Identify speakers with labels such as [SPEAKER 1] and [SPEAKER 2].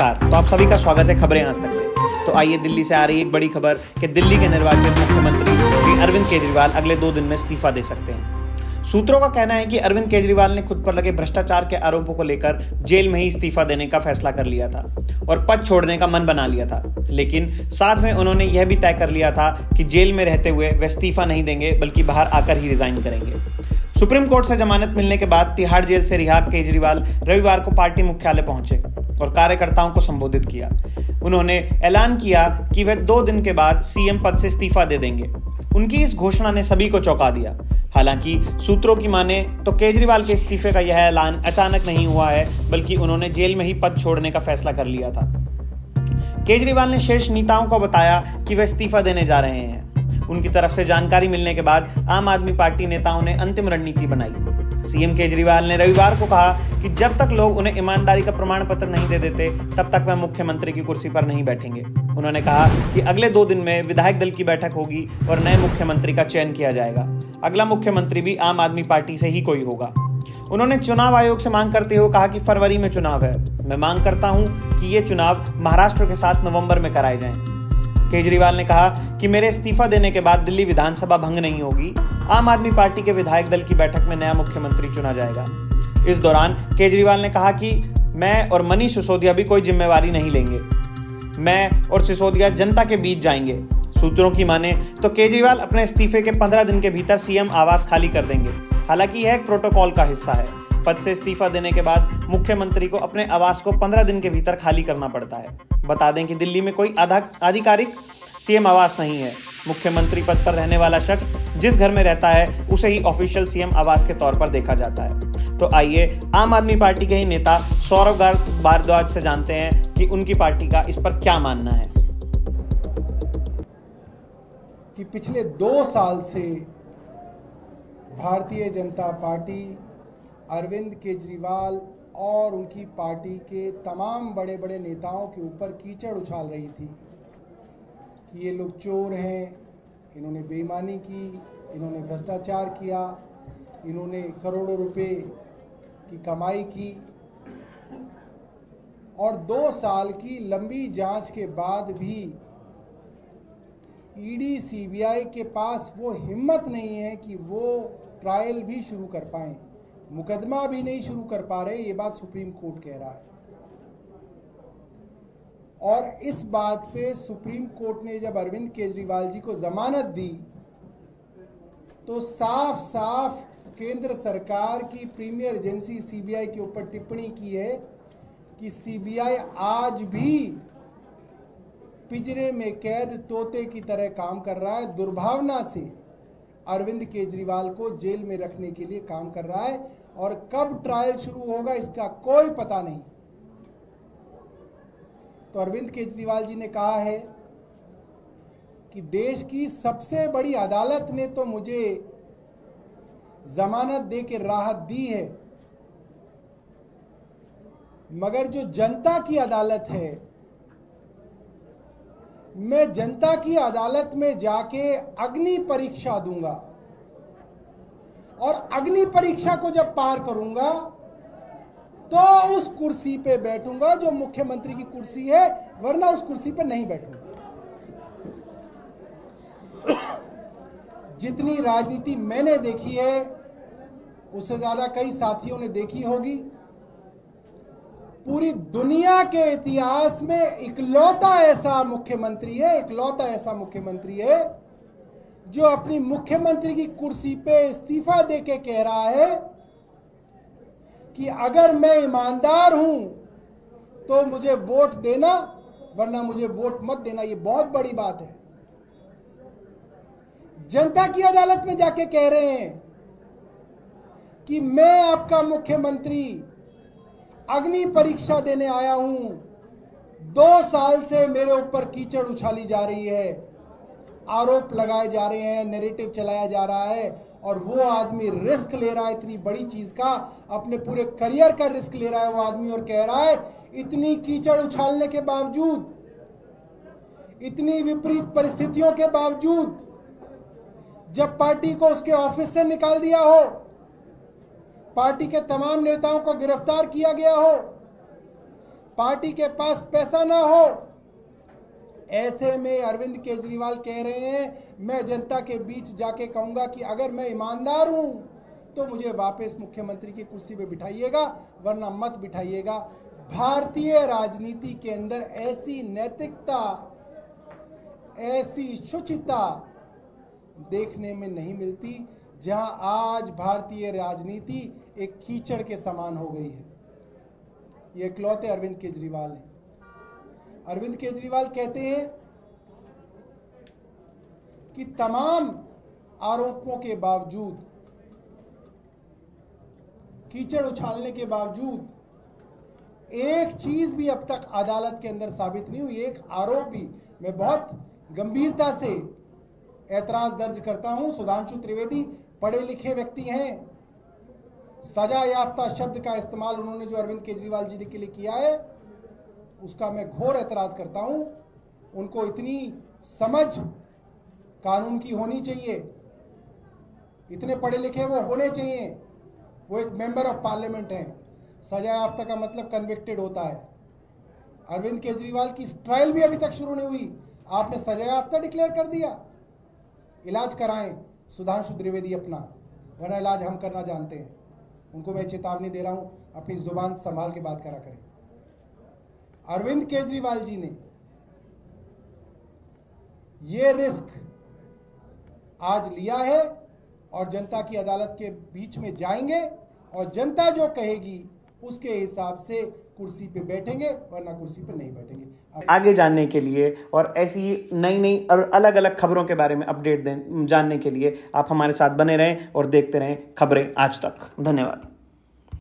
[SPEAKER 1] नमस्कार। तो आप सभी का स्वागत है खबरें आज तक में। तो आइए दिल्ली से आ रही एक बड़ी खबर कि दिल्ली के निर्वाचित मुख्यमंत्री श्री अरविंद केजरीवाल अगले 2 दिन में इस्तीफा दे सकते हैं। सूत्रों का कहना है कि अरविंद केजरीवाल ने खुद पर लगे भ्रष्टाचार के आरोपों को लेकर जेल में ही इस्तीफा देने का फैसला कर लिया था और पद छोड़ने का मन बना लिया था, लेकिन साथ में उन्होंने यह भी तय कर लिया था कि जेल में रहते हुए वे इस्तीफा नहीं देंगे बल्कि बाहर आकर ही रिजाइन करेंगे। सुप्रीम कोर्ट से जमानत मिलने के बाद तिहाड़ जेल से रिहा केजरीवाल रविवार को पार्टी मुख्यालय पहुंचे और कार्यकर्ताओं को संबोधित किया। उन्होंने ऐलान किया कि वे 2 दिन के बाद सीएम पद से इस्तीफा दे देंगे। उनकी इस घोषणा ने सभी को चौंका दिया। हालांकि सूत्रों की माने तो केजरीवाल के इस्तीफे का यह ऐलान अचानक नहीं हुआ है, बल्कि उन्होंने जेल में ही पद छोड़ने का फैसला कर लिया था। केजरीवाल ने शीर्ष नेताओं को बताया कि वे इस्तीफा देने जा रहे हैं। उनकी तरफ से जानकारी मिलने के बाद आम आदमी पार्टी नेताओं ने अंतिम रणनीति बनाई। सीएम केजरीवाल ने रविवार को कहा कि जब तक लोग उन्हें ईमानदारी का प्रमाण पत्र नहीं दे देते, तब तक वह मुख्यमंत्री की कुर्सी पर नहीं बैठेंगे। उन्होंने कहा कि अगले 2 दिन में विधायक दल की बैठक होगी और नए मुख्यमंत्री का चयन किया जाएगा। अगला मुख्यमंत्री भी आम आदमी पार्टी से ही कोई होगा। उन्होंने चुनाव आयोग से मांग करते हुए कहा कि फरवरी में चुनाव है। मैं मांग करता हूं कि ये चुनाव महाराष्ट्र के साथ नवंबर में कराए जाएं। केजरीवाल ने कहा कि मेरे इस्तीफा देने के बाद दिल्ली विधानसभा भंग नहीं होगी। आम आदमी पार्टी के विधायक दल की बैठक में नया मुख्यमंत्री चुना जाएगा। इस दौरान केजरीवाल ने कहा कि मैं और मनीष सिसोदिया भी कोई जिम्मेवारी नहीं लेंगे। मैं और सिसोदिया जनता के बीच जाएंगे। सूत्रों की माने तो केजरीवाल अपने इस्तीफे के 15 दिन के भीतर सीएम आवास खाली कर देंगे। हालांकि यह एक प्रोटोकॉल का हिस्सा है। पद से इस्तीफा देने के बाद मुख्यमंत्री को अपने आवास को 15 दिन के भीतर खाली करना पड़ता है। बता दें कि दिल्ली में कोई आधिकारिक सीएम आवास नहीं है। मुख्यमंत्री पद पर रहने वाला शख्स जिस घर में रहता है उसे ही ऑफिशियल सीएम आवास के तौर पर देखा जाता है। तो आइए आम आदमी पार्टी के ही नेता सौरभ भारद्वाज से जानते हैं कि उनकी पार्टी का इस पर क्या मानना है।
[SPEAKER 2] कि पिछले 2 साल से भारतीय जनता पार्टी अरविंद केजरीवाल और उनकी पार्टी के तमाम बड़े बड़े नेताओं के ऊपर कीचड़ उछाल रही थी कि ये लोग चोर हैं, इन्होंने बेईमानी की, इन्होंने भ्रष्टाचार किया, इन्होंने करोड़ों रुपए की कमाई की। और 2 साल की लंबी जांच के बाद भी ईडी सीबीआई के पास वो हिम्मत नहीं है कि वो ट्रायल भी शुरू कर पाएं, मुकदमा भी नहीं शुरू कर पा रहे। ये बात सुप्रीम कोर्ट कह रहा है। और इस बात पे सुप्रीम कोर्ट ने जब अरविंद केजरीवाल जी को जमानत दी तो साफ साफ केंद्र सरकार की प्रीमियर एजेंसी सीबीआई के ऊपर टिप्पणी की है कि सीबीआई आज भी पिंजरे में कैद तोते की तरह काम कर रहा है, दुर्भावना से अरविंद केजरीवाल को जेल में रखने के लिए काम कर रहा है और कब ट्रायल शुरू होगा इसका कोई पता नहीं। तो अरविंद केजरीवाल जी ने कहा है कि देश की सबसे बड़ी अदालत ने तो मुझे जमानत दे के राहत दी है, मगर जो जनता की अदालत है, मैं जनता की अदालत में जाके अग्नि परीक्षा दूंगा और अग्नि परीक्षा को जब पार करूंगा तो उस कुर्सी पे बैठूंगा जो मुख्यमंत्री की कुर्सी है, वरना उस कुर्सी पे नहीं बैठूंगा। जितनी राजनीति मैंने देखी है उससे ज्यादा कई साथियों ने देखी होगी। पूरी दुनिया के इतिहास में इकलौता ऐसा मुख्यमंत्री है जो अपनी मुख्यमंत्री की कुर्सी पे इस्तीफा देके कह रहा है कि अगर मैं ईमानदार हूं तो मुझे वोट देना, वरना मुझे वोट मत देना। ये बहुत बड़ी बात है। जनता की अदालत में जाके कह रहे हैं कि मैं आपका मुख्यमंत्री अग्नि परीक्षा देने आया हूं। 2 साल से मेरे ऊपर कीचड़ उछाली जा रही है, आरोप लगाए जा रहे हैं, नैरेटिव चलाया जा रहा है और वो आदमी रिस्क ले रहा है इतनी बड़ी चीज का, अपने पूरे करियर का रिस्क ले रहा है वो आदमी और कह रहा है इतनी कीचड़ उछालने के बावजूद, इतनी विपरीत परिस्थितियों के बावजूद, जब पार्टी को उसके ऑफिस से निकाल दिया हो, पार्टी के तमाम नेताओं को गिरफ्तार किया गया हो, पार्टी के पास पैसा ना हो। ऐसे में अरविंद केजरीवाल कह रहे हैं, मैं जनता के बीच जाके कहूंगा कि अगर मैं ईमानदार हूं तो मुझे वापस मुख्यमंत्री की कुर्सी पे बिठाइएगा, वरना मत बिठाइएगा। भारतीय राजनीति के अंदर ऐसी नैतिकता, ऐसी शुचिता देखने में नहीं मिलती, जहां आज भारतीय राजनीति एक कीचड़ के समान हो गई है। ये इकलौते अरविंद केजरीवाल हैं। अरविंद केजरीवाल कहते हैं कि तमाम आरोपों के बावजूद, कीचड़ उछालने के बावजूद एक चीज भी अब तक अदालत के अंदर साबित नहीं हुई, एक आरोप भी। मैं बहुत गंभीरता से ऐतराज दर्ज करता हूं। सुधांशु त्रिवेदी पढ़े लिखे व्यक्ति हैं। सजा याफ्ता शब्द का इस्तेमाल उन्होंने जो अरविंद केजरीवाल जी के लिए किया है, उसका मैं घोर ऐतराज करता हूं। उनको इतनी समझ कानून की होनी चाहिए, इतने पढ़े लिखे वो होने चाहिए। वो एक मेंबर ऑफ पार्लियामेंट हैं। सजा याफ्ता का मतलब कन्विक्टेड होता है। अरविंद केजरीवाल की ट्रायल भी अभी तक शुरू नहीं हुई, आपने सजा याफ्ता डिक्लेयर कर दिया। इलाज कराएं सुधांशु त्रिवेदी अपना, वरना इलाज हम करना जानते हैं। उनको मैं चेतावनी दे रहा हूं, अपनी जुबान संभाल के बात करा करें। अरविंद केजरीवाल जी ने ये रिस्क आज लिया है और जनता की अदालत के बीच में जाएंगे और जनता जो कहेगी उसके हिसाब से कुर्सी पे बैठेंगे, वरना कुर्सी पे नहीं बैठेंगे।
[SPEAKER 1] आगे जानने के लिए और ऐसी नई नई और अलग अलग खबरों के बारे में अपडेट जानने के लिए आप हमारे साथ बने रहें और देखते रहें खबरें आज तक। धन्यवाद।